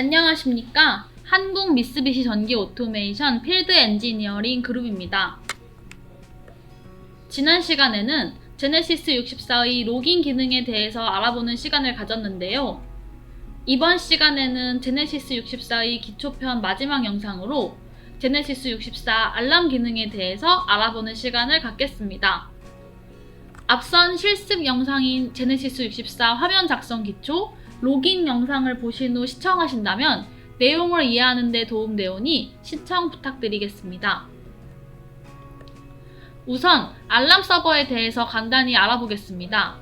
안녕하십니까. 한국 미쓰비시 전기 오토메이션 필드 엔지니어링 그룹입니다. 지난 시간에는 제네시스 64의 로깅 기능에 대해서 알아보는 시간을 가졌는데요. 이번 시간에는 제네시스 64의 기초편 마지막 영상으로 제네시스 64 알람 기능에 대해서 알아보는 시간을 갖겠습니다. 앞선 실습 영상인 제네시스 64 화면 작성 기초, 로깅 영상을 보신 후 시청하신다면 내용을 이해하는 데 도움되오니 시청 부탁드리겠습니다. 우선 알람 서버에 대해서 간단히 알아보겠습니다.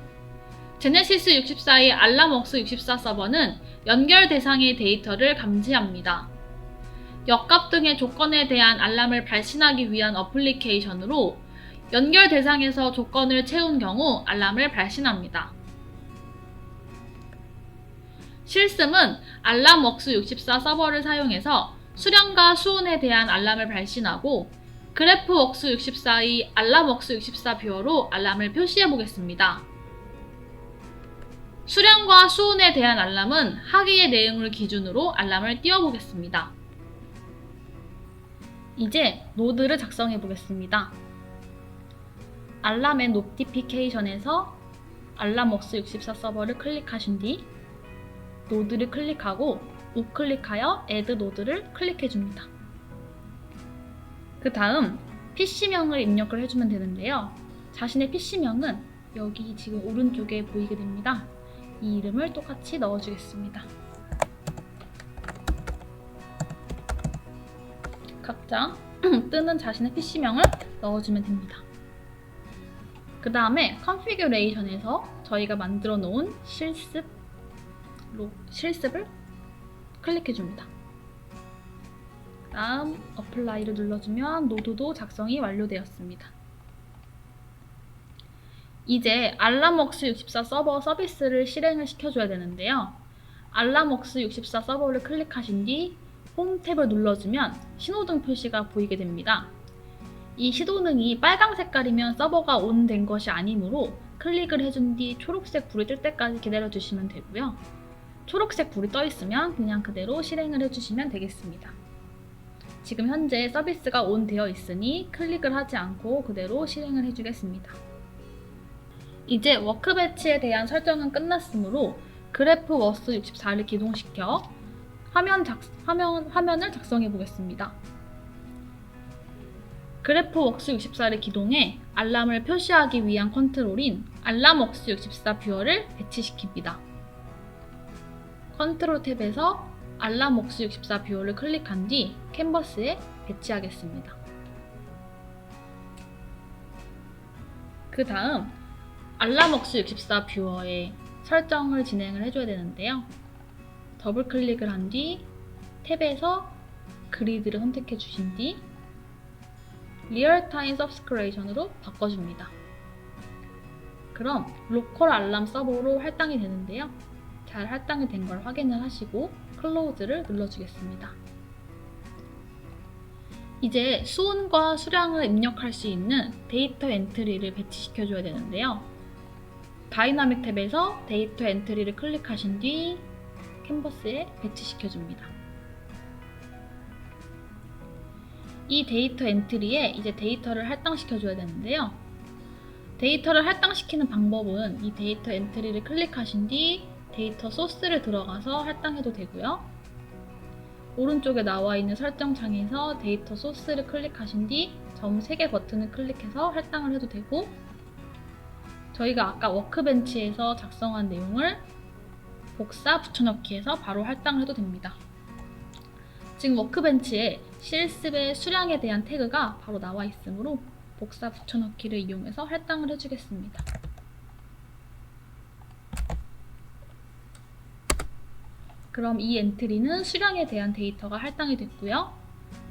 제네시스 64의 알람웍스 64 서버는 연결 대상의 데이터를 감지합니다. 역값 등의 조건에 대한 알람을 발신하기 위한 어플리케이션으로 연결 대상에서 조건을 채운 경우 알람을 발신합니다. 실습은 알람웍스 64 서버를 사용해서 수량과 수온에 대한 알람을 발신하고 그래프웍스 64의 알람웍스 64 뷰어로 알람을 표시해 보겠습니다. 수량과 수온에 대한 알람은 하기의 내용을 기준으로 알람을 띄워 보겠습니다. 이제 노드를 작성해 보겠습니다. 알람 앤 노티피케이션에서 알람웍스 64 서버를 클릭하신 뒤 노드를 클릭하고 우클릭하여 Add 노드를 클릭해 줍니다. 그 다음 PC명을 입력을 해주면 되는데요. 자신의 PC명은 여기 지금 오른쪽에 보이게 됩니다. 이 이름을 똑같이 넣어주겠습니다. 각자 뜨는 자신의 PC명을 넣어주면 됩니다. 그 다음에 컨피규레이션에서 저희가 만들어 놓은 실습을 클릭해 줍니다. 그 다음 어플라이를 눌러주면 노드도 작성이 완료되었습니다. 이제 알람웍스 64 서버 서비스를 실행을 시켜줘야 되는데요. 알람웍스 64 서버를 클릭하신 뒤 홈 탭을 눌러주면 신호등 표시가 보이게 됩니다. 이 신호등이 빨강 색깔이면 서버가 온 된 것이 아니므로 클릭을 해준 뒤 초록색 불이 뜰 때까지 기다려 주시면 되고요. 초록색 불이 떠 있으면 그냥 그대로 실행을 해주시면 되겠습니다. 지금 현재 서비스가 온 되어 있으니 클릭을 하지 않고 그대로 실행을 해주겠습니다. 이제 워크벤치에 대한 설정은 끝났으므로 그래프웍스 64를 기동시켜 화면을 작성해 보겠습니다. 그래프웍스 64를 기동해 알람을 표시하기 위한 컨트롤인 알람웍스 64 뷰어를 배치시킵니다. 컨트롤 탭에서 알람웍스 64 뷰어를 클릭한 뒤 캔버스에 배치하겠습니다. 그 다음 알람웍스 64 뷰어의 설정을 진행을 해줘야 되는데요. 더블 클릭을 한 뒤 탭에서 그리드를 선택해 주신 뒤 리얼타임 서브스크레이션으로 바꿔줍니다. 그럼 로컬 알람 서버로 할당이 되는데요. 잘 할당이 된 걸 확인을 하시고 클로즈를 눌러주겠습니다. 이제 수온과 수량을 입력할 수 있는 데이터 엔트리를 배치시켜줘야 되는데요. 다이나믹 탭에서 데이터 엔트리를 클릭하신 뒤 캔버스에 배치시켜줍니다. 이 데이터 엔트리에 이제 데이터를 할당시켜줘야 되는데요. 데이터를 할당시키는 방법은 이 데이터 엔트리를 클릭하신 뒤 데이터 소스를 들어가서 할당해도 되고요. 오른쪽에 나와 있는 설정 창에서 데이터 소스를 클릭하신 뒤 점 3개 버튼을 클릭해서 할당을 해도 되고, 저희가 아까 워크벤치에서 작성한 내용을 복사 붙여넣기해서 바로 할당을 해도 됩니다. 지금 워크벤치에 실습의 수량에 대한 태그가 바로 나와 있으므로 복사 붙여넣기를 이용해서 할당을 해주겠습니다. 그럼 이 엔트리는 수량에 대한 데이터가 할당이 됐고요.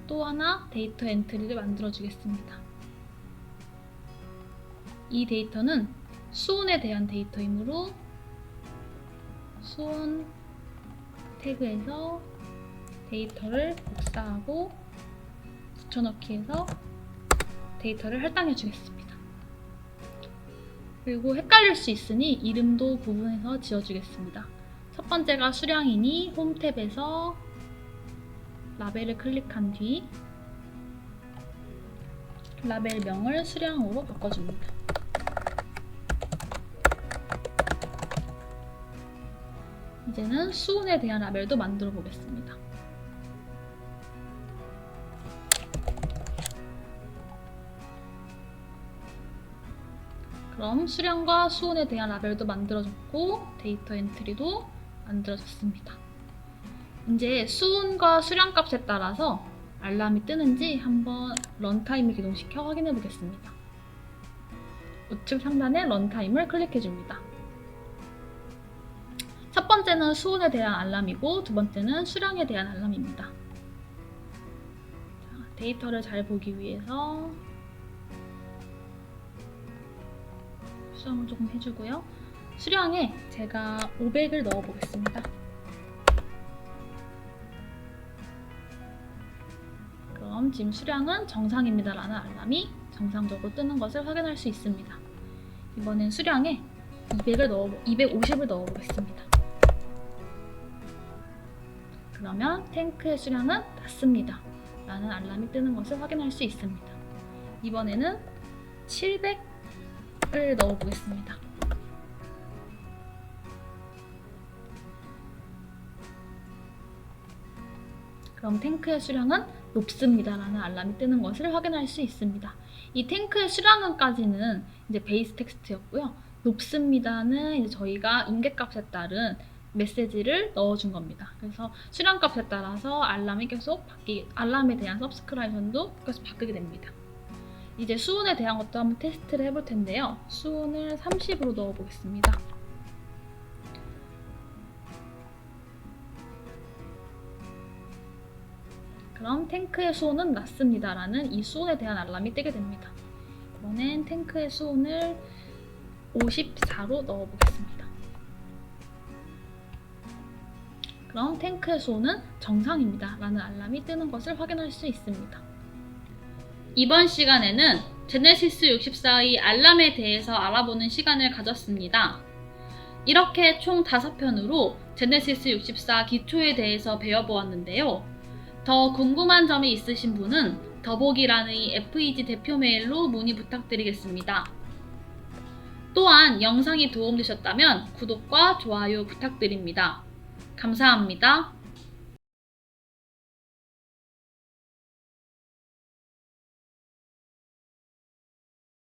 또 하나 데이터 엔트리를 만들어 주겠습니다. 이 데이터는 수온에 대한 데이터이므로 수온 태그에서 데이터를 복사하고 붙여넣기해서 데이터를 할당해 주겠습니다. 그리고 헷갈릴 수 있으니 이름도 부분해서 지어주겠습니다. 첫 번째가 수량이니 홈 탭에서 라벨을 클릭한 뒤 라벨명을 수량으로 바꿔줍니다. 이제는 수온에 대한 라벨도 만들어 보겠습니다. 그럼 수량과 수온에 대한 라벨도 만들어졌고 데이터 엔트리도 만들어졌습니다. 이제 수온과 수량 값에 따라서 알람이 뜨는지 한번 런타임을 기동시켜 확인해 보겠습니다. 우측 상단에 런타임을 클릭해 줍니다. 첫 번째는 수온에 대한 알람이고 두 번째는 수량에 대한 알람입니다. 자, 데이터를 잘 보기 위해서 수정을 조금 해주고요. 수량에 제가 500을 넣어 보겠습니다. 그럼 지금 수량은 정상입니다 라는 알람이 정상적으로 뜨는 것을 확인할 수 있습니다. 이번엔 수량에 250을 넣어 보겠습니다. 그러면 탱크의 수량은 닿습니다 라는 알람이 뜨는 것을 확인할 수 있습니다. 이번에는 700을 넣어 보겠습니다. 그럼 탱크의 수량은 높습니다 라는 알람이 뜨는 것을 확인할 수 있습니다. 이 탱크의 수량은까지는 이제 베이스 텍스트였고요. 높습니다는 이제 저희가 인계값에 따른 메시지를 넣어준 겁니다. 그래서 수량값에 따라서 알람에 대한 서브스크라이션도 계속 바뀌게 됩니다. 이제 수온에 대한 것도 한번 테스트를 해볼 텐데요. 수온을 30으로 넣어 보겠습니다. 그럼 탱크의 수온은 낮습니다 라는 이 수온에 대한 알람이 뜨게 됩니다. 이번엔 탱크의 수온을 54로 넣어 보겠습니다. 그럼 탱크의 수온은 정상입니다 라는 알람이 뜨는 것을 확인할 수 있습니다. 이번 시간에는 제네시스 64의 알람에 대해서 알아보는 시간을 가졌습니다. 이렇게 총 5편으로 제네시스 64 기초에 대해서 배워보았는데요. 더 궁금한 점이 있으신 분은 더보기란의 FEG 대표 메일로 문의 부탁드리겠습니다. 또한 영상이 도움되셨다면 구독과 좋아요 부탁드립니다. 감사합니다.